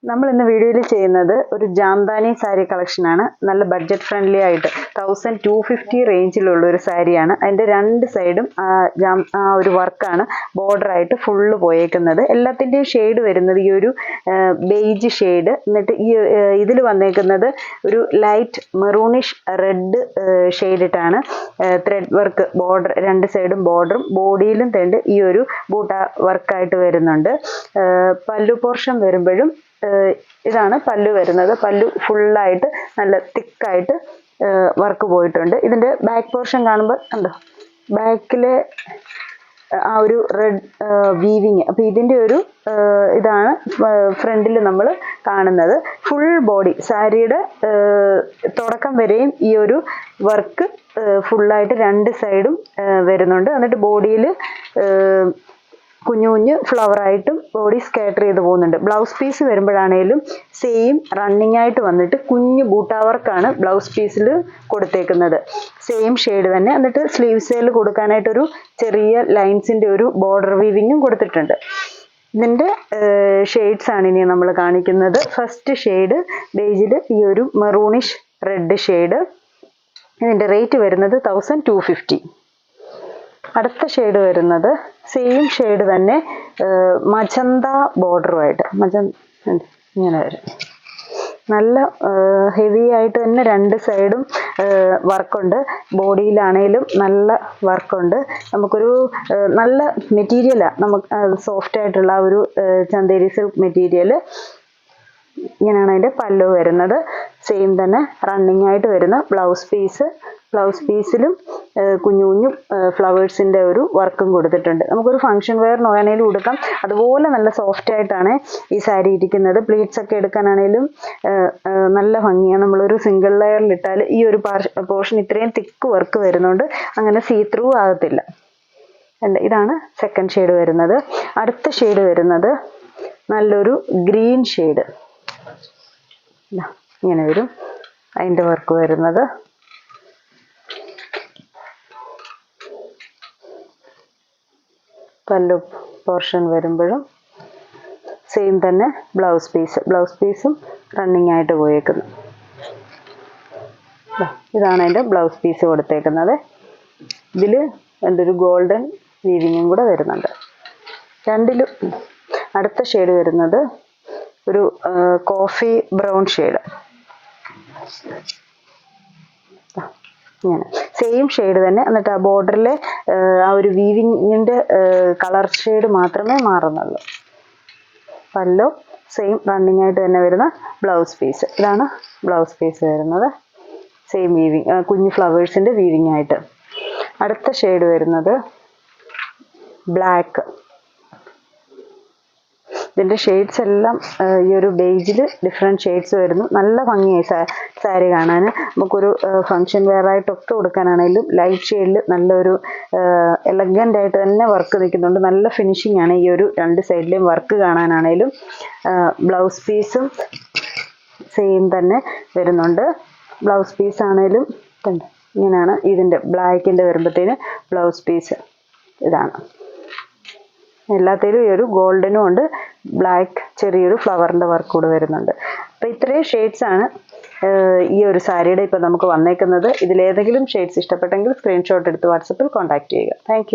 നമ്മൾ ഇന്ന് വീഡിയോയിൽ ചെയ്യുന്നത് ഒരു ജാംദാനി സാരി കളക്ഷൻ ആണ്. നല്ല ബഡ്ജറ്റ് ഫ്രണ്ട്ലി ആയിട്ട് 1250 റേഞ്ചിലുള്ള ഒരു സാരിയാണ്. അതിന്റെ രണ്ട് സൈഡും ആ ഒരു വർക്കാണ് ബോർഡർ ആയിട്ട് ഫുള്ള് പോയേക്കുന്നത്. എല്ലാത്തിന്റെയും ഷെയ്ഡ് വരുന്നത് ഈ ഒരു ബേജ് ഷെയ്ഡ്. എന്നിട്ട് ഈ ഇതിൽ വന്നേക്കുന്നത് ഒരു ലൈറ്റ് മെറൂണിഷ് റെഡ് ഷെയ്ഡിട്ടാണ് ത്രെഡ് വർക്ക് ബോർഡർ, രണ്ട് സൈഡും ബോർഡറും ബോഡിയിലും തണ്ട് ഈ ഒരു ബൂട്ട വർക്കായിട്ട് വരുന്നുണ്ട്. പല്ലു പോർഷൻ വരുമ്പോഴും ഇതാണ് പല്ലു വരുന്നത്. പല്ലു ഫുള്ളായിട്ട് നല്ല തിക്കായിട്ട് വർക്ക് പോയിട്ടുണ്ട്. ഇതിന്റെ ബാക്ക് പോർഷൻ കാണുമ്പോൾ കണ്ടോ, ബാക്കിലെ ആ ഒരു റെഡ് വീവിങ്. അപ്പൊ ഇതിന്റെ ഒരു ഇതാണ് ഫ്രണ്ടിൽ നമ്മൾ കാണുന്നത്. ഫുൾ ബോഡി സാരിയുടെ തുടക്കം വരെയും ഈ ഒരു വർക്ക് ഫുള്ളായിട്ട് രണ്ട് സൈഡും വരുന്നുണ്ട്. എന്നിട്ട് ബോഡിയിൽ കുഞ്ഞു കുഞ്ഞു ഫ്ലവർ ആയിട്ടും ബോഡി സ്കാറ്റർ ചെയ്ത് പോകുന്നുണ്ട്. ബ്ലൗസ് പീസ് വരുമ്പോഴാണേലും സെയിം റണ്ണിങ് ആയിട്ട് വന്നിട്ട് കുഞ്ഞു ബൂട്ട വർക്കാണ് ബ്ലൗസ് പീസിൽ കൊടുത്തേക്കുന്നത്. സെയിം ഷെയ്ഡ് തന്നെ. എന്നിട്ട് സ്ലീവ്സിൽ കൊടുക്കാനായിട്ടൊരു ചെറിയ ലൈൻസിന്റെ ഒരു ബോർഡർ വീവിങ്ങും കൊടുത്തിട്ടുണ്ട്. ഇതിന്റെ ഷെയ്ഡ്സ് ആണ് ഇനി നമ്മൾ കാണിക്കുന്നത്. ഫസ്റ്റ് ഷെയ്ഡ് ബേജിൽ ഈ ഒരു മെറൂണിഷ് റെഡ് ഷെയ്ഡ്. ഇതിന്റെ റേറ്റ് വരുന്നത് 1250. അടുത്ത ഷെയ്ഡ് വരുന്നത് സെയിം ഷെയ്ഡ് തന്നെ മജന്ത ബോർഡറുമായിട്ട്. ഇങ്ങനെ വരും. നല്ല ഹെവി ആയിട്ട് തന്നെ രണ്ട് സൈഡും വർക്കുണ്ട്. ബോഡിയിലാണേലും നല്ല വർക്കുണ്ട്. നമുക്കൊരു നല്ല മെറ്റീരിയലാണ്. നമുക്ക് സോഫ്റ്റ് ആയിട്ടുള്ള ഒരു ചന്തേരി സിൽക്ക് മെറ്റീരിയൽ. ഇങ്ങനെയാണ് അതിന്റെ പല്ലു വരുന്നത്. സെയിം തന്നെ റണ്ണിങ് ആയിട്ട് വരുന്ന ബ്ലൗസ് പീസ്. ബ്ലൗസ് പീസിലും കുഞ്ഞു കുഞ്ഞു ഫ്ലവേഴ്സിന്റെ ഒരു വർക്കും കൊടുത്തിട്ടുണ്ട്. നമുക്കൊരു ഫംഗ്ഷൻ വെയറിനോ ആണെങ്കിലും കൊടുക്കാം. അതുപോലെ നല്ല സോഫ്റ്റ് ആയിട്ടാണ് ഈ സാരി ഇരിക്കുന്നത്. പ്ലീറ്റ്സ് ഒക്കെ എടുക്കാനാണെങ്കിലും നല്ല ഭംഗിയാണ്. നമ്മളൊരു സിംഗിൾ ലെയറിൽ ഇട്ടാൽ ഈ ഒരു പോർഷൻ ഇത്രയും തിക്ക് വർക്ക് വരുന്നുണ്ട്, അങ്ങനെ സീ ത്രൂ ആകത്തില്ല. ഇതാണ് സെക്കൻഡ് ഷെയ്ഡ് വരുന്നത്. അടുത്ത ഷെയ്ഡ് വരുന്നത് നല്ലൊരു ഗ്രീൻ ഷെയ്ഡ്. ഇങ്ങനെ വരും അതിന്റെ വർക്ക് വരുന്നത്. പല്ലു പോർഷൻ വരുമ്പോഴും സെയിം തന്നെ ബ്ലൗസ് പീസും റണ്ണിങ് ആയിട്ട് പോയേക്കുന്നു. ഇതാണ് അതിന്റെ ബ്ലൗസ് പീസ് കൊടുത്തേക്കുന്നത്. ഇതിൽ എന്തൊരു ഗോൾഡൻ വീവിങ്ങും കൂടെ വരുന്നുണ്ട് രണ്ടിലും. അടുത്ത ഷെയ്ഡ് വരുന്നത് ഒരു കോഫി ബ്രൗൺ ഷെയ്ഡ്. ഇങ്ങനെ സെയിം ഷെയ്ഡ് തന്നെ. എന്നിട്ട് ആ ബോർഡറിലെ ആ ഒരു വീവിങ്ങിന്റെ കളർ ഷെയ്ഡ് മാത്രമേ മാറുന്നുള്ളൂ. പല്ലോ സെയിം റണ്ണിങ് ആയിട്ട് തന്നെ വരുന്ന ബ്ലൗസ് പീസ്. ഇതാണ് ബ്ലൗസ് പീസ് വരുന്നത്. സെയിം വീവിങ്, കുഞ്ഞു ഫ്ലവേഴ്സിന്റെ വീവിങ് ആയിട്ട്. അടുത്ത ഷെയ്ഡ് വരുന്നത് ബ്ലാക്ക്. ഇതിന്റെ ഷെയ്ഡ്സ് എല്ലാം ഈ ഒരു ബേജിൽ ഡിഫറെന്റ് ഷെയ്ഡ്സ് വരുന്നു. നല്ല ഭംഗിയായി സാരി കാണാൻ. നമുക്കൊരു ഫംഗ്ഷൻ വെയർ ആയിട്ടൊക്കെ കൊടുക്കാനാണെങ്കിലും ലൈറ്റ് ഷെയ്ഡിൽ നല്ലൊരു എലഗന്റ് ആയിട്ട് തന്നെ വർക്ക് നിൽക്കുന്നുണ്ട്. നല്ല ഫിനിഷിംഗ് ആണ് ഈ ഒരു രണ്ട് സൈഡിലെയും വർക്ക് കാണാനാണെങ്കിലും. ബ്ലൗസ് പീസും സെയിം തന്നെ വരുന്നുണ്ട്. ബ്ലൗസ് പീസ് ആണെങ്കിലും ഇങ്ങനെയാണ്. ഇതിന്റെ ബ്ലാക്കിന്റെ വരുമ്പോഴത്തേന് ബ്ലൗസ് പീസ് ഇതാണ്. എല്ലാത്തിലും ഈ ഒരു ഗോൾഡനും ഉണ്ട്, ബ്ലാക്ക് ചെറിയൊരു ഫ്ലവറിന്റെ വർക്ക് കൂടെ വരുന്നുണ്ട്. അപ്പൊ ഇത്രയും ഷെയ്ഡ്സ് ആണ് ഈ ഒരു സാരിയുടെ ഇപ്പൊ നമുക്ക് വന്നേക്കുന്നത്. ഇതിലേതെങ്കിലും ഷെയ്ഡ്സ് ഇഷ്ടപ്പെട്ടെങ്കിൽ സ്ക്രീൻഷോട്ട് എടുത്ത് വാട്സപ്പിൽ കോൺടാക്ട് ചെയ്യുക. താങ്ക്